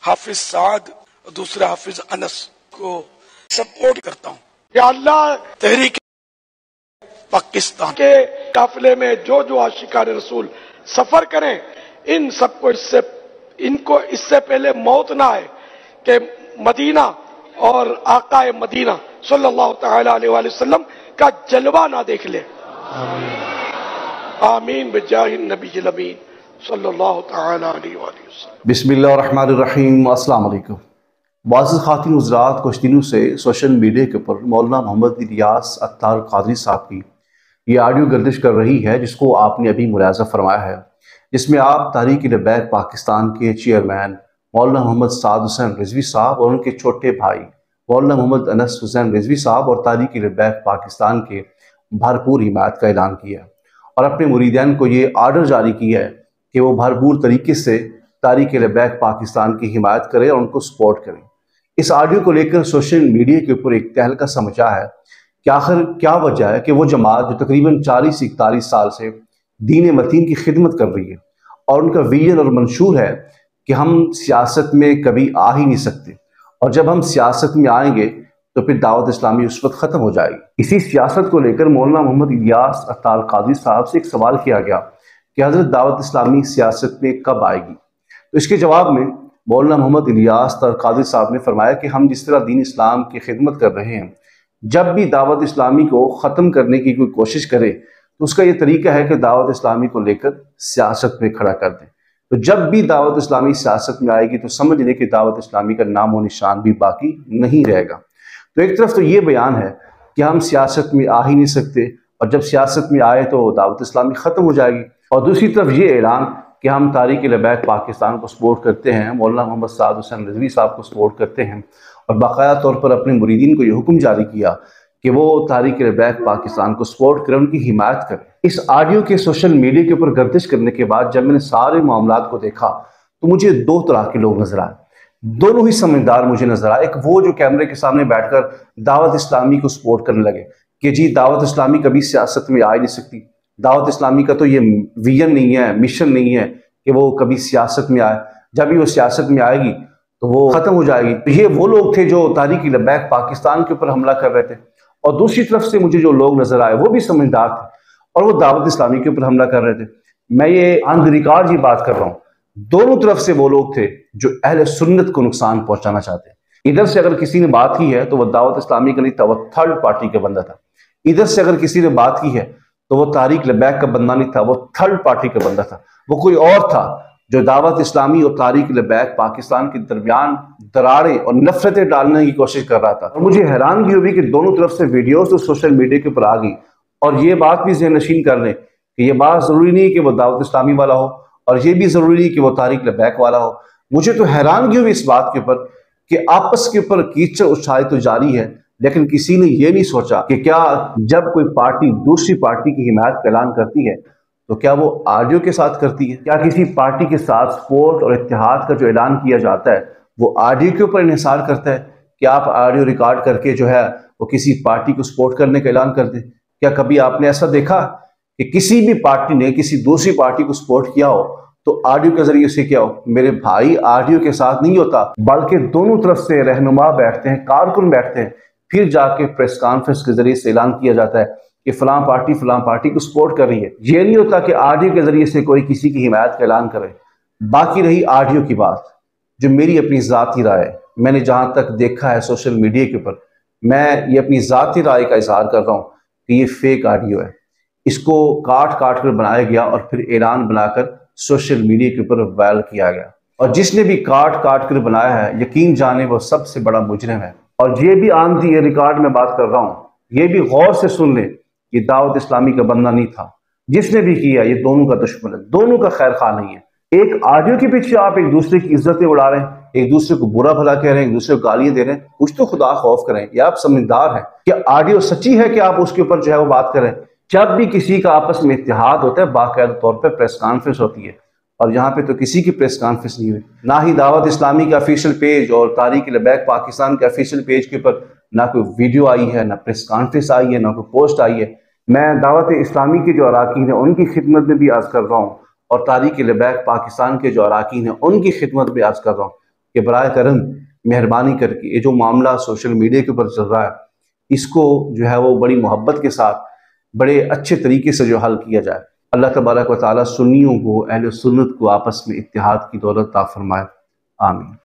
हाफिज साद और दूसरे हाफिज अनस को सपोर्ट करता हूँ। या अल्लाह तहरीक पाकिस्तान के काफिले में जो जो आशिकान रसूल सफर करें, इन सबको इससे पहले मौत ना आए कि मदीना और आकाए मदीना सल्लल्लाहु तआला अलैहि वसल्लम का जलवा ना देख ले। आमीन बिजाहिन नबील अमीन सल्लल्लाहु तआला अलैहि वसल्लम। बिस्मिल्लाहिर्रहमानिर्रहीम। अस्सलाम वालेकुम। मुअज़्ज़िज़ ख़ातिन हज़रात, कुछ दिनों से सोशल मीडिया के ऊपर मौलाना मोहम्मद इलियास अत्तार क़ादरी साहब की ये ऑडियो गर्दिश कर रही है, जिसको आपने अभी मुलाज़ा फरमाया है, जिसमें आप तहरीक लब्बैक पाकिस्तान के चेयरमैन मौलाना मोहम्मद साद हुसैन रिजवी साहब और उनके छोटे भाई मौलाना मोहम्मद अनस हुसैन रिजवी साहब और तहरीक लब्बैक पाकिस्तान के भरपूर हिमायत का ऐलान किया और अपने मुरीदान को ये आर्डर जारी किया है कि वो भरपूर तरीके से तहरीक लब्बैक पाकिस्तान की हिमायत करें और उनको सपोर्ट करें। इस ऑडियो को लेकर सोशल मीडिया के ऊपर एक तहलका सा मचा है कि आखिर क्या वजह है कि वो जमात जो तकरीबन 40 से 41 साल से दीन मतीन की खिदमत कर रही है और उनका विजन और मंशूर है कि हम सियासत में कभी आ ही नहीं सकते, और जब हम सियासत में आएंगे तो फिर दावत इस्लामी उस वक्त ख़त्म हो जाएगी। इसी सियासत को लेकर मौलाना मोहम्मद इलियास अत्तार क़ादरी साहब से एक सवाल किया गया कि हज़रत दावत इस्लामी सियासत में कब आएगी। तो इसके जवाब में मौलाना मोहम्मद इलियास अत्तार क़ादरी साहब ने फरमाया कि हम जिस तरह दीन इस्लाम की खिदमत कर रहे हैं, जब भी दावत इस्लामी को ख़त्म करने की कोई कोशिश करे तो उसका ये तरीका है कि दावत इस्लामी को लेकर सियासत में खड़ा कर दें। तो जब भी दावत इस्लामी सियासत में आएगी तो समझ लें कि दावत इस्लामी का नाम और निशान भी बाकी नहीं रहेगा। तो एक तरफ तो ये बयान है कि हम सियासत में आ ही नहीं सकते, और जब सियासत में आए तो दावत इस्लामी ख़त्म हो जाएगी, और दूसरी तरफ ये ऐलान कि हम तहरीक लब्बैक पाकिस्तान को सपोर्ट करते हैं, मौलाना मोहम्मद साद हुसैन रिजवी साहब को सपोर्ट करते हैं, और बाकायदा तौर पर अपने मुरीदीन को ये हुक्म जारी किया कि वो तहरीक लब्बैक पाकिस्तान को सपोर्ट करें, उनकी हिमायत करें। इस ऑडियो के सोशल मीडिया के ऊपर गर्दिश करने के बाद जब मैंने सारे मामलात को देखा तो मुझे दो तरह के लोग नजर आए, दोनों ही समझदार मुझे नजर आए। एक वो जो कैमरे के सामने बैठकर दावत इस्लामी को सपोर्ट करने लगे कि जी दावत इस्लामी कभी सियासत में आ ही नहीं सकती, दावत इस्लामी का तो ये विजन नहीं है, मिशन नहीं है कि वो कभी सियासत में आए, जब भी वो सियासत में आएगी तो वो खत्म हो जाएगी। तो ये वो लोग थे जो तहरीक लब्बैक पाकिस्तान के ऊपर हमला कर रहे थे, और दूसरी तरफ से मुझे जो लोग नजर आए वो भी समझदार थे और वो दावत इस्लामी के ऊपर हमला कर रहे थे। मैं ये ऑन द रिकॉर्ड ही बात कर रहा हूँ, दोनों तरफ से वो लोग थे जो अहले सुन्नत को नुकसान पहुंचाना चाहते हैं। इधर से अगर किसी ने बात की है तो वो दावत इस्लामी का नहीं था, वो थर्ड पार्टी का बंदा था। इधर से अगर किसी ने बात की है तो वो तहरीक लब्बैक का बंदा नहीं था, वो थर्ड पार्टी का बंदा था, वो कोई और था जो दावत इस्लामी और तहरीक लब्बैक पाकिस्तान के दरमियान दरारें और नफरतें डालने की कोशिश कर रहा था। और मुझे हैरानगी हुई कि दोनों तरफ से वीडियोस तो सोशल मीडिया के ऊपर आ गई, और ये बात भी ज़हन नशीन कर लें कि ये बात ज़रूरी नहीं है कि वो दावत इस्लामी वाला हो, और ये भी ज़रूरी नहीं कि वो तहरीक लब्बैक वाला हो। मुझे तो हैरानगी हुई इस बात के ऊपर कि आपस के ऊपर कीचड़ उछाई तो जारी है, लेकिन किसी ने यह नहीं सोचा कि क्या जब कोई पार्टी दूसरी पार्टी की हिमायत का ऐलान करती है तो क्या वो ऑडियो के साथ करती है? क्या किसी पार्टी के साथ सपोर्ट और इत्तेहाद का जो ऐलान किया जाता है वो ऑडियो के ऊपर इन्हिसार करता है कि आप ऑडियो रिकॉर्ड करके जो है वो किसी पार्टी को सपोर्ट करने का ऐलान कर दें? क्या कभी आपने ऐसा देखा कि किसी भी पार्टी ने किसी दूसरी पार्टी को सपोर्ट किया हो तो ऑडियो के जरिए से क्या हो? मेरे भाई, ऑडियो के साथ नहीं होता, बल्कि दोनों तरफ से रहनुमा बैठते हैं, कारकुन बैठते हैं, फिर जाके प्रेस कॉन्फ्रेंस के जरिए से ऐलान किया जाता है कि फलां पार्टी को सपोर्ट कर रही है। ये नहीं होता कि ऑडियो के जरिए से कोई किसी की हिमायत का ऐलान करे। बाकी रही ऑडियो की बात, जो मेरी अपनी ज़ाती राय है, मैंने जहां तक देखा है सोशल मीडिया के ऊपर, मैं ये अपनी ज़ाती राय का इजहार कर रहा हूँ कि ये फेक ऑडियो है। इसको काट काट कर बनाया गया और फिर ऐलान बनाकर सोशल मीडिया के ऊपर वायरल किया गया, और जिसने भी काट काट कर बनाया है यकीन जाने वो सबसे बड़ा मुजरिम है। और ये भी ऑन दी रिकॉर्ड में बात कर रहा हूँ, ये भी गौर से सुन ले, ये दावत इस्लामी का बंदा नहीं था, जिसने भी किया ये दोनों का दुश्मन है, दोनों का खैर खा नहीं है। एक ऑडियो के पीछे आप एक दूसरे की इज्जतें उड़ा रहे हैं, एक दूसरे को बुरा भला कह रहे हैं, एक दूसरे को गालियां दे रहे हैं। कुछ तो खुदा खौफ करें, या आप समझदार हैं? क्या ऑडियो सच्ची है कि आप उसके ऊपर जो है वो बात करें? जब भी किसी का आपस में इत्तेहाद होता है बाकायदा तौर पर प्रेस कॉन्फ्रेंस होती है, और यहाँ पे तो किसी की प्रेस कॉन्फ्रेंस नहीं हुई, ना ही दावत इस्लामी का ऑफिशियल पेज और तहरीक लब्बैक पाकिस्तान के ऑफिशियल पेज के ऊपर ना कोई वीडियो आई है, ना प्रेस कॉन्फ्रेंस आई है, ना कोई पोस्ट आई है। मैं दावत इस्लामी के जो अराकीन है उनकी खिदमत में भी अर्ज कर रहा हूँ, और तहरीक लब्बैक पाकिस्तान के जो अराकीन है उनकी खिदमत में अर्ज कर रहा हूँ, कि बराए करम मेहरबानी करके ये जो मामला सोशल मीडिया के ऊपर चल रहा है, इसको जो है वो बड़ी मोहब्बत के साथ बड़े अच्छे तरीके से जो हल किया जाए। अल्लाह तबारक व तआला सुन्नियों को, अहले सुन्नत को आपस में इत्तेहाद की दौलत अता फरमाए। आमीन।